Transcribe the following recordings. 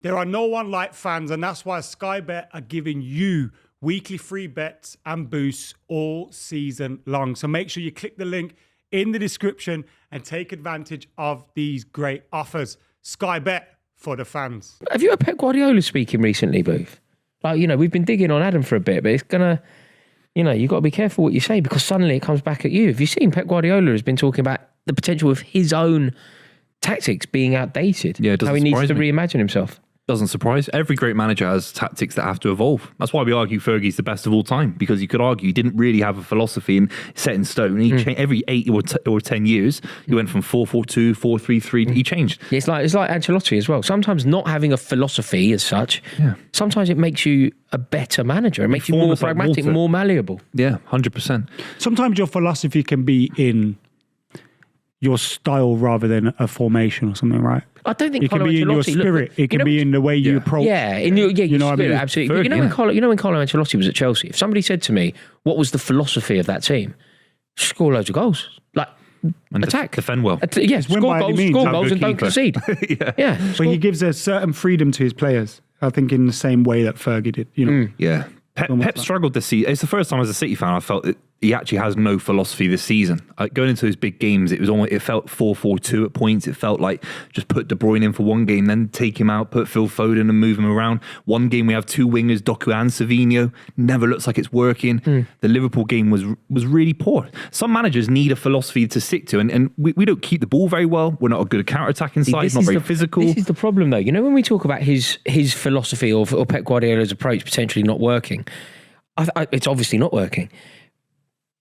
There are no one like fans, and that's why Sky Bet are giving you weekly free bets and boosts all season long. So make sure you click the link in the description and take advantage of these great offers. Sky Bet for the fans. Have you heard Pep Guardiola speaking recently, Booth? Like, we've been digging on Adam for a bit, but it's gonna, you've got to be careful what you say because suddenly it comes back at you. Have you seen Pep Guardiola has been talking about the potential of his own tactics being outdated? Yeah, it doesn't how he needs to surprise me. reimagine himself. Doesn't surprise. Every great manager has tactics that have to evolve. That's why we argue Fergie's the best of all time, because you could argue he didn't really have a philosophy and set in stone. He every 8 or 10 years, he went from 4-4-2, 4-3-3. He changed. It's like Ancelotti as well. Sometimes not having a philosophy as such, sometimes it makes you a better manager. It makes you more pragmatic, more malleable. Yeah, 100%. Sometimes your philosophy can be in your style rather than a formation or something, right? I don't think it can be in your spirit. It can be in the way you approach. Yeah, your spirit, what I mean? absolutely. But when Carlo Ancelotti was at Chelsea, if somebody said to me, "What was the philosophy of that team?" Score loads of goals, like and attack, defend well. Score goals, and don't concede. Yeah. But he gives a certain freedom to his players. I think in the same way that Fergie did. Yeah. Pep struggled this season. It's the first time as a City fan I felt that he actually has no philosophy this season. Going into those big games, it felt 4-4-2 at points. It felt like just put De Bruyne in for one game, then take him out, put Phil Foden and move him around. One game we have two wingers, Doku and Savinho. Never looks like it's working. The Liverpool game was really poor. Some managers need a philosophy to stick to, and we don't keep the ball very well. We're not a good counter-attacking side, not very physical. This is the problem though. When we talk about his philosophy or Pep Guardiola's approach potentially not working, it's obviously not working.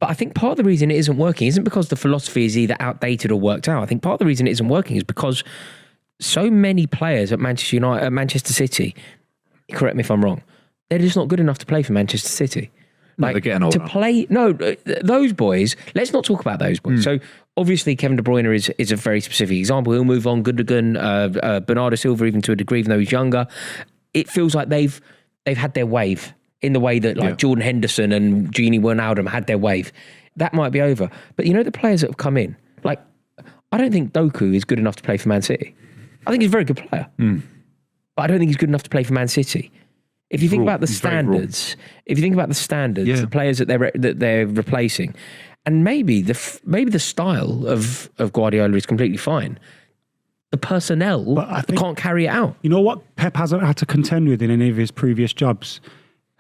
But I think part of the reason it isn't working isn't because the philosophy is either outdated or worked out. I think part of the reason it isn't working is because so many players at Manchester United, at Manchester City, correct me if I'm wrong, they're just not good enough to play for Manchester City. They're getting older. Those boys, let's not talk about those boys. So obviously Kevin De Bruyne is a very specific example. He'll move on, Gundogan, Bernardo Silva even to a degree, even though he's younger. It feels like they've had their wave. In the way that Jordan Henderson and Gini Wijnaldum had their wave. That might be over. But the players that have come in, I don't think Doku is good enough to play for Man City. I think he's a very good player. But I don't think he's good enough to play for Man City. If you think about the standards, the players that they're replacing, and maybe the style of Guardiola is completely fine. The personnel can't carry it out. You know what Pep hasn't had to contend with in any of his previous jobs?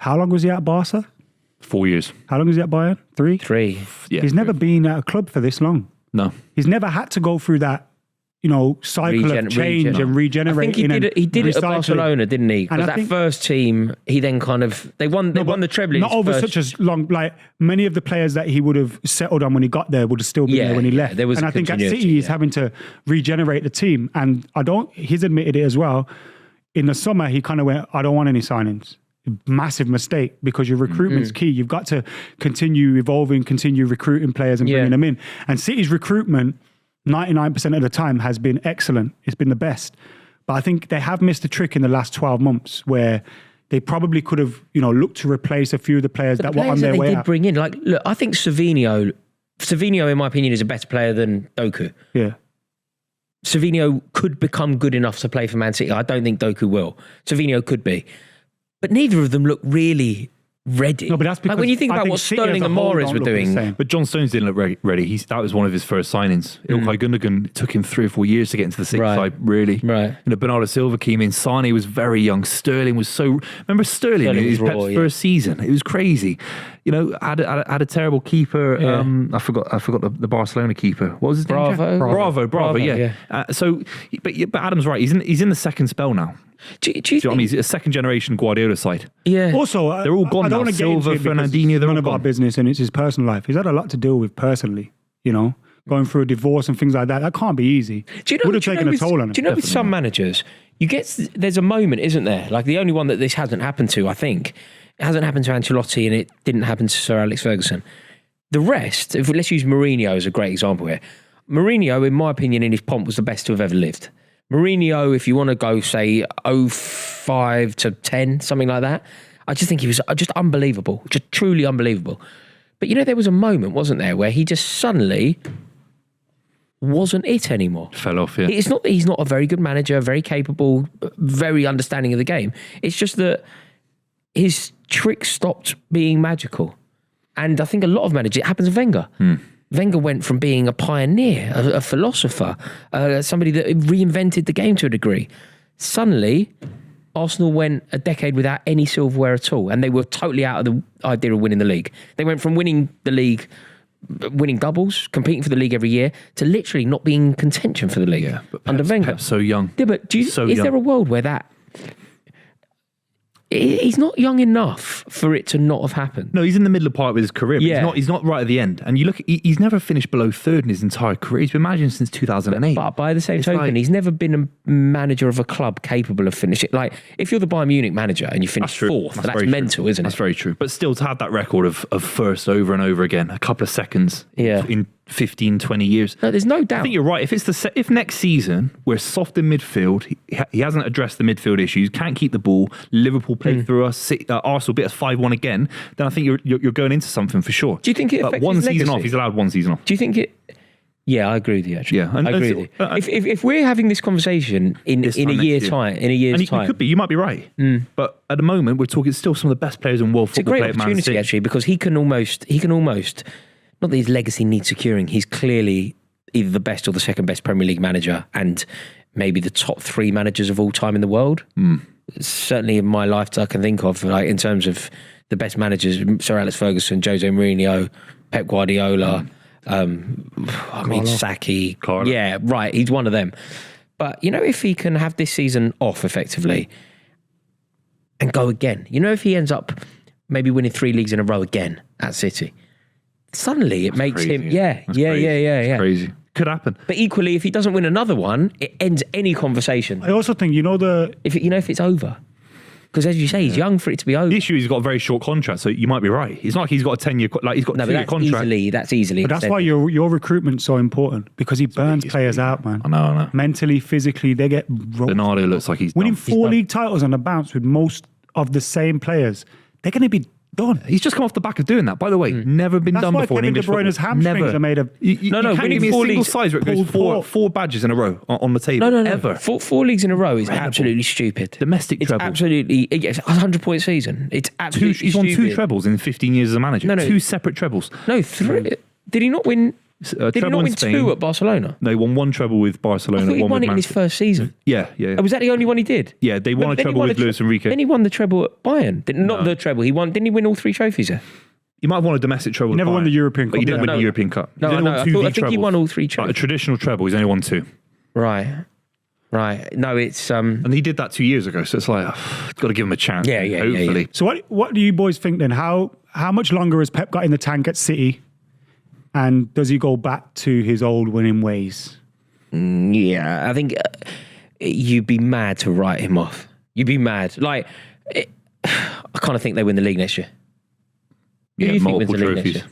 How long was he at Barca? 4 years. How long was he at Bayern? 3? 3. Yeah. He's never been at a club for this long. No. He's never had to go through that, cycle of change and regenerating. I think he did it at Barcelona, didn't he? Because that first team, he then they won the treble. Not over such a long, many of the players that he would have settled on when he got there would have still been there when he left. And I think at City he's having to regenerate the team. And he's admitted it as well. In the summer, he kind of went, I don't want any signings. Massive mistake, because your recruitment's key. You've got to continue evolving, continue recruiting players and bringing them in. And City's recruitment, 99% of the time, has been excellent. It's been the best. But I think they have missed a trick in the last 12 months where they probably could have, looked to replace a few of the players that were on their way out. Bring in, look, I think Savinho, in my opinion, is a better player than Doku. Yeah. Savinho could become good enough to play for Man City. I don't think Doku will. Savinho could be. But neither of them look really ready. No, but that's because when you think about what Sterling and Mahrez were doing. But John Stones didn't look ready. That was one of his first signings. Ilkay Gundogan took him 3 or 4 years to get into the City side, really. Right. Bernardo Silva came in. Sane was very young. Sterling was so... Remember Sterling in his Pep's first season? It was crazy. Had a terrible keeper. I forgot the Barcelona keeper. What was his name? Bravo, yeah. But Adam's right. He's in the second spell now. Do you know what I mean? He's a second generation Guardiola side. Yeah. Also, they're all gone now. Silva, Fernandinho, they're all none of our business, and it's his personal life. He's had a lot to deal with personally, going through a divorce and things like that. That can't be easy. Would have taken a toll on him. Do you know with some managers, there's a moment, isn't there? Like the only one that this hasn't happened to, I think, it hasn't happened to Ancelotti and it didn't happen to Sir Alex Ferguson. The rest, let's use Mourinho as a great example here. Mourinho, in my opinion, in his pomp, was the best to have ever lived. Mourinho, if you want to go, say, 05 to 10, something like that, I just think he was just unbelievable, just truly unbelievable. But there was a moment, wasn't there, where he just suddenly wasn't it anymore. Fell off, yeah. It's not that he's not a very good manager, very capable, very understanding of the game. It's just that his tricks stopped being magical. And I think a lot of managers, it happens with Wenger. Wenger went from being a pioneer, a philosopher, somebody that reinvented the game to a degree. Suddenly, Arsenal went a decade without any silverware at all, and they were totally out of the idea of winning the league. They went from winning the league, winning doubles, competing for the league every year, to literally not being in contention for the league under Wenger. Pep's so young. Yeah, but is there a world where that... He's not young enough for it to not have happened. No, he's in the middle part of his career. But he's not right at the end. And you look, he's never finished below third in his entire career. He's been managing since 2008. But by the same token, he's never been a manager of a club capable of finishing. Like, if you're the Bayern Munich manager and you finish fourth, that's mental, isn't it? That's very true. But still, to have that record of first over and over again, a couple of seconds in 15, 20 years. No, there's no doubt. I think you're right. If next season we're soft in midfield, he hasn't addressed the midfield issues, can't keep the ball, Liverpool play through us, Arsenal beat us 5-1 again, then I think you're going into something for sure. Do you think it affects one his season legacy? off? He's allowed one season off. Do you think it? Yeah, I agree with you. Actually, yeah, I agree with you. If we're having this conversation in a year's time, you could be, you might be right. But at the moment, we're talking still some of the best players in world football. It's a great opportunity actually, because he can almost. Not that his legacy needs securing. He's clearly either the best or the second best Premier League manager, and maybe the top 3 managers of all time in the world. Certainly in my lifetime, I can think of, like, in terms of the best managers: Sir Alex Ferguson, Jose Mourinho, Pep Guardiola. Saki. Carlo. Yeah, right. He's one of them. But if he can have this season off effectively and go again, if he ends up maybe winning 3 leagues in a row again at City. Suddenly it makes him, crazy. Could happen. But equally, if he doesn't win another one, it ends any conversation. I also think, if it's over. Because as you say, he's young for it to be over. The issue is he's got a very short contract, so you might be right. It's not like he's got a 10-year, he's got a 2-year contract. That's easily. But that's why your recruitment's so important, because he burns players out, man. I know. Mentally, physically, they get rolled. Bernardo looks like he's winning done. 4 league titles on the bounce with most of the same players. They're going to be done. He's just come off the back of doing that. By the way, never been done before in English football. That's why Kevin De Bruyne's hamstrings are made of... You can't give me a single size where it goes four badges in a row on the table. No. Ever. 4 leagues in a row is absolutely stupid. Domestic treble. Absolutely... It's a 100-point season. It's absolutely He's won 2 trebles in 15 years as a manager. No. 2 separate trebles. No, 3. Did he not win... Did he not win Spain. 2 at Barcelona? No, he won 1 treble with Barcelona. I thought he one won with it in his first season. Yeah. Was that the only one he did? Yeah, they won a treble with Luis Enrique. Then he won the treble at Bayern. Not the treble. Didn't he win all 3 trophies there? He might have won a domestic treble. He never won the European Cup. But he didn't win the European Cup. No, I think he won all 3 trebles. Like a traditional treble, he's only won 2. Right. No, it's... And he did that 2 years ago, so it's like, got to give him a chance. Yeah. Hopefully. So what do you boys think then? How much longer has Pep got in the tank at City? And does he go back to his old winning ways? Yeah, I think you'd be mad to write him off. You'd be mad. I kind of think they win the league next year. Who do you think wins the league next year?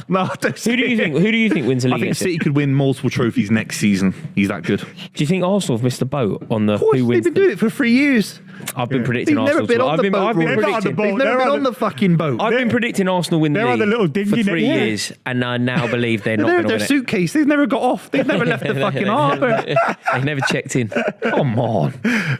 No, Who do you think wins the league? I think City could win multiple trophies next season. He's that good. Do you think Arsenal have missed the boat on the? Of course, who wins? they've been doing it for 3 years. I've been predicting They've Arsenal. never been on the boat. They've never been on the fucking boat. I've been predicting Arsenal win the league the little dinghy for 3 years, and I now believe they're not going to win it. Their suitcase, they've never got off. They've never left the fucking harbour. They've never checked in. Come on.